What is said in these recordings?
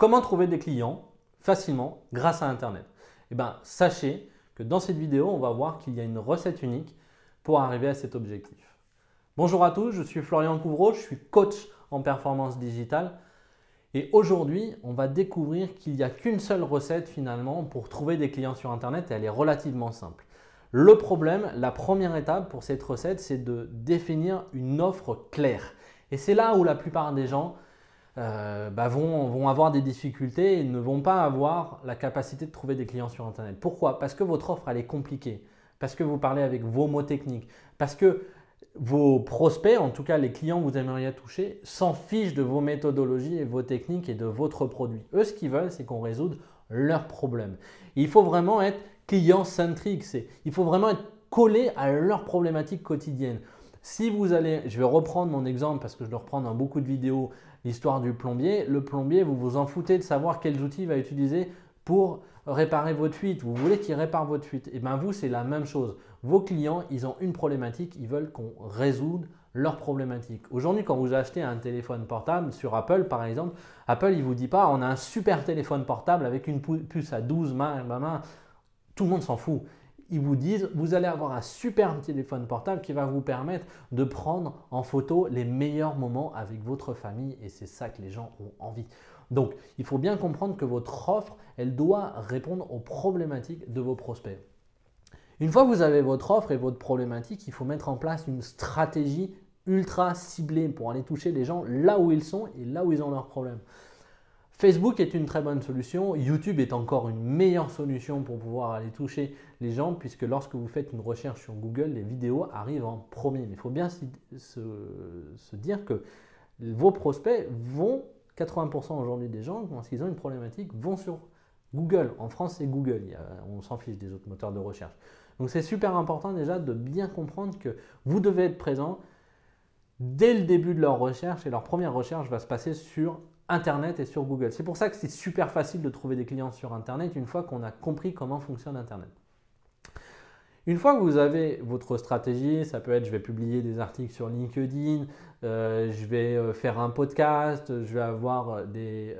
Comment trouver des clients facilement grâce à Internet? Eh bien, sachez que dans cette vidéo, on va voir qu'il y a une recette unique pour arriver à cet objectif. Bonjour à tous, je suis Florian Couvreau, je suis coach en performance digitale et aujourd'hui, on va découvrir qu'il n'y a qu'une seule recette finalement pour trouver des clients sur Internet et elle est relativement simple. Le problème, la première étape pour cette recette, c'est de définir une offre claire. Et c'est là où la plupart des gens vont avoir des difficultés et ne vont pas avoir la capacité de trouver des clients sur Internet. Pourquoi? Parce que votre offre elle est compliquée, parce que vous parlez avec vos mots techniques, parce que vos prospects, en tout cas les clients que vous aimeriez toucher, s'en fichent de vos méthodologies et vos techniques et de votre produit. Eux, ce qu'ils veulent, c'est qu'on résoudre leurs problèmes. Il faut vraiment être client-centrique, il faut vraiment être collé à leurs problématiques quotidiennes. Si vous allez, je vais reprendre mon exemple parce que je le reprends dans beaucoup de vidéos, l'histoire du plombier. Le plombier, vous vous en foutez de savoir quels outils il va utiliser pour réparer votre fuite. Vous voulez qu'il répare votre fuite. Et bien vous, c'est la même chose. Vos clients, ils ont une problématique, ils veulent qu'on résoudre leur problématique. Aujourd'hui, quand vous achetez un téléphone portable sur Apple, par exemple, Apple, il ne vous dit pas on a un super téléphone portable avec une puce à 12 mains. Tout le monde s'en fout. Ils vous disent vous allez avoir un super téléphone portable qui va vous permettre de prendre en photo les meilleurs moments avec votre famille et c'est ça que les gens ont envie. Donc, il faut bien comprendre que votre offre, elle doit répondre aux problématiques de vos prospects. Une fois que vous avez votre offre et votre problématique, il faut mettre en place une stratégie ultra ciblée pour aller toucher les gens là où ils sont et là où ils ont leurs problèmes. Facebook est une très bonne solution, YouTube est encore une meilleure solution pour pouvoir aller toucher les gens puisque lorsque vous faites une recherche sur Google, les vidéos arrivent en premier. Mais il faut bien se dire que vos prospects vont, 80% aujourd'hui des gens, lorsqu'ils ont une problématique, vont sur Google. En France, c'est Google, on s'en fiche des autres moteurs de recherche. Donc c'est super important déjà de bien comprendre que vous devez être présent dès le début de leur recherche et leur première recherche va se passer sur Internet et sur Google. C'est pour ça que c'est super facile de trouver des clients sur Internet une fois qu'on a compris comment fonctionne Internet. Une fois que vous avez votre stratégie, ça peut être je vais publier des articles sur LinkedIn, je vais faire un podcast, je vais avoir des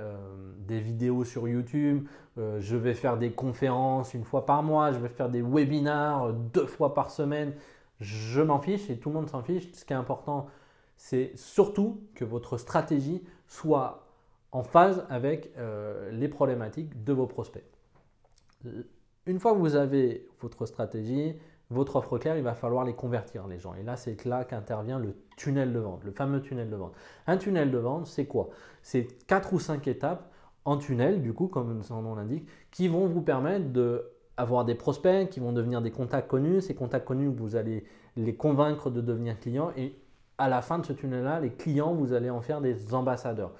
vidéos sur YouTube, je vais faire des conférences une fois par mois, je vais faire des webinars 2 fois par semaine. Je m'en fiche et tout le monde s'en fiche. Ce qui est important, c'est surtout que votre stratégie soit en phase avec les problématiques de vos prospects. Une fois que vous avez votre stratégie, votre offre claire, il va falloir les convertir les gens. Et là, c'est là qu'intervient le tunnel de vente, le fameux tunnel de vente. Un tunnel de vente, c'est quoi? C'est 4 ou 5 étapes en tunnel, du coup, comme son nom l'indique, qui vont vous permettre d'avoir des prospects, qui vont devenir des contacts connus. Ces contacts connus, vous allez les convaincre de devenir clients. Et à la fin de ce tunnel-là, les clients, vous allez en faire des ambassadeurs.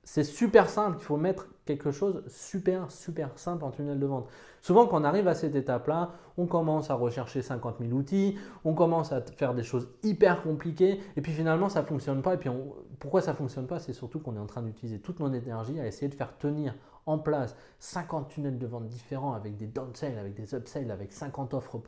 C'est super simple, il faut mettre quelque chose super simple en tunnel de vente. Souvent, quand on arrive à cette étape-là, on commence à rechercher 50 000 outils, on commence à faire des choses hyper compliquées et puis finalement, ça ne fonctionne pas. Et puis, pourquoi ça ne fonctionne pas? C'est surtout qu'on est en train d'utiliser toute mon énergie à essayer de faire tenir en place 50 tunnels de vente différents avec des downsells, avec des upsells, avec 50 offres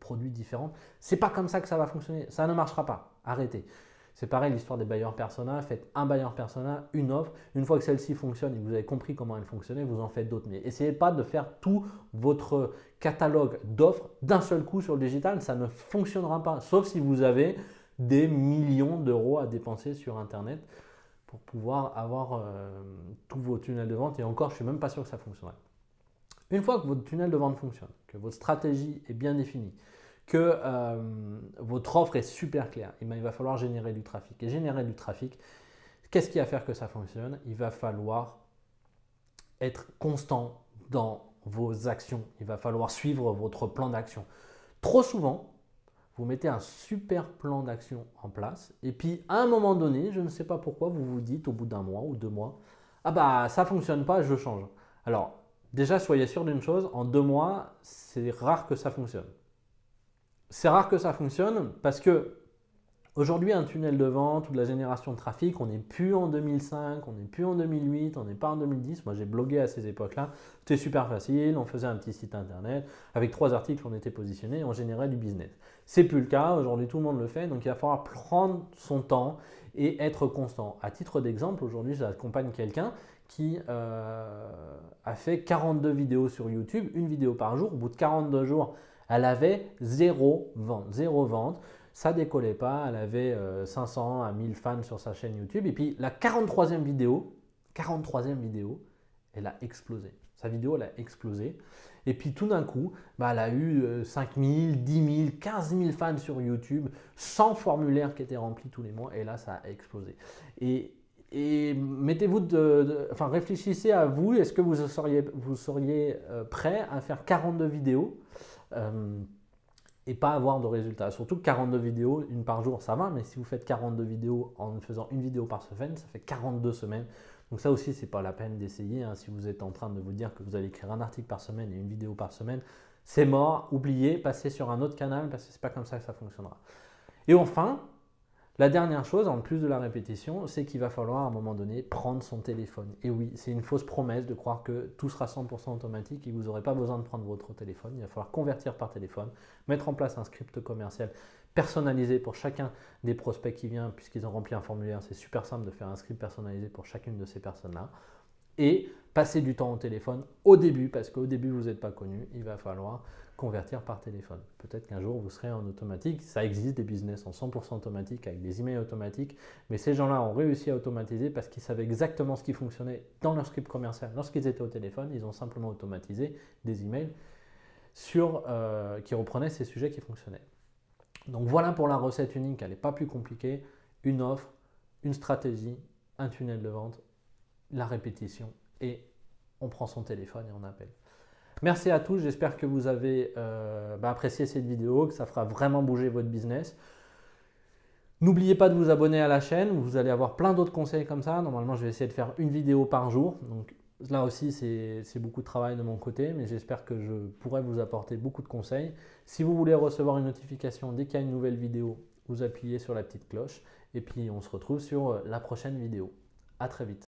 produits différentes. Ce n'est pas comme ça que ça va fonctionner. Ça ne marchera pas. Arrêtez. C'est pareil l'histoire des buyer persona, faites un buyer persona, une offre, une fois que celle-ci fonctionne et que vous avez compris comment elle fonctionnait, vous en faites d'autres. Mais essayez pas de faire tout votre catalogue d'offres d'un seul coup sur le digital, ça ne fonctionnera pas, sauf si vous avez des millions d'euros à dépenser sur Internet pour pouvoir avoir tous vos tunnels de vente et encore, je ne suis même pas sûr que ça fonctionnerait. Une fois que votre tunnel de vente fonctionne, que votre stratégie est bien définie, que votre offre est super claire, il va falloir générer du trafic. Et générer du trafic, qu'est-ce qui va faire que ça fonctionne? Il va falloir être constant dans vos actions. Il va falloir suivre votre plan d'action. Trop souvent, vous mettez un super plan d'action en place et puis à un moment donné, je ne sais pas pourquoi, vous vous dites au bout d'un mois ou 2 mois, ah bah ça ne fonctionne pas, je change. Alors déjà, soyez sûr d'une chose, en 2 mois, c'est rare que ça fonctionne. C'est rare que ça fonctionne parce que aujourd'hui, un tunnel de vente ou de la génération de trafic, on n'est plus en 2005, on n'est plus en 2008, on n'est pas en 2010. Moi, j'ai blogué à ces époques-là. C'était super facile. On faisait un petit site internet. Avec 3 articles, on était positionné et on générait du business. C'est plus le cas. Aujourd'hui, tout le monde le fait. Donc, il va falloir prendre son temps et être constant. À titre d'exemple, aujourd'hui, j'accompagne quelqu'un qui a fait 42 vidéos sur YouTube, une vidéo par jour. Au bout de 42 jours, elle avait 0 vente. 0 vente. Ça décollait pas. Elle avait 500 à 1000 fans sur sa chaîne YouTube. Et puis la 43e vidéo, elle a explosé. Sa vidéo, elle a explosé. Et puis tout d'un coup, elle a eu 5000, 10 000, 15 000 fans sur YouTube, 100 formulaires qui étaient remplis tous les mois. Et là, ça a explosé. Et mettez-vous réfléchissez à vous, est-ce que vous seriez prêt à faire 42 vidéos et pas avoir de résultats? Surtout que 42 vidéos, une par jour, ça va, mais si vous faites 42 vidéos en faisant une vidéo par semaine, ça fait 42 semaines. Donc ça aussi, ce n'est pas la peine d'essayer. Si vous êtes en train de vous dire que vous allez écrire un article par semaine et une vidéo par semaine, c'est mort, oubliez, passez sur un autre canal parce que ce n'est pas comme ça que ça fonctionnera. Et enfin, la dernière chose, en plus de la répétition, c'est qu'il va falloir à un moment donné prendre son téléphone. Et oui, c'est une fausse promesse de croire que tout sera 100% automatique et que vous n'aurez pas besoin de prendre votre téléphone. Il va falloir convertir par téléphone, mettre en place un script commercial personnalisé pour chacun des prospects qui viennent, puisqu'ils ont rempli un formulaire. C'est super simple de faire un script personnalisé pour chacune de ces personnes-là. Et passer du temps au téléphone au début, parce qu'au début, vous n'êtes pas connu, il va falloir convertir par téléphone. Peut-être qu'un jour, vous serez en automatique. Ça existe des business en 100% automatique avec des emails automatiques, mais ces gens-là ont réussi à automatiser parce qu'ils savaient exactement ce qui fonctionnait dans leur script commercial. Lorsqu'ils étaient au téléphone, ils ont simplement automatisé des emails qui reprenaient ces sujets qui fonctionnaient. Donc voilà pour la recette unique, elle n'est pas plus compliquée. Une offre, une stratégie, un tunnel de vente, la répétition et on prend son téléphone et on appelle. Merci à tous, j'espère que vous avez apprécié cette vidéo, que ça fera vraiment bouger votre business. N'oubliez pas de vous abonner à la chaîne, vous allez avoir plein d'autres conseils comme ça. Normalement, je vais essayer de faire une vidéo par jour. Donc là aussi, c'est beaucoup de travail de mon côté, mais j'espère que je pourrai vous apporter beaucoup de conseils. Si vous voulez recevoir une notification dès qu'il y a une nouvelle vidéo, vous appuyez sur la petite cloche et puis on se retrouve sur la prochaine vidéo. À très vite.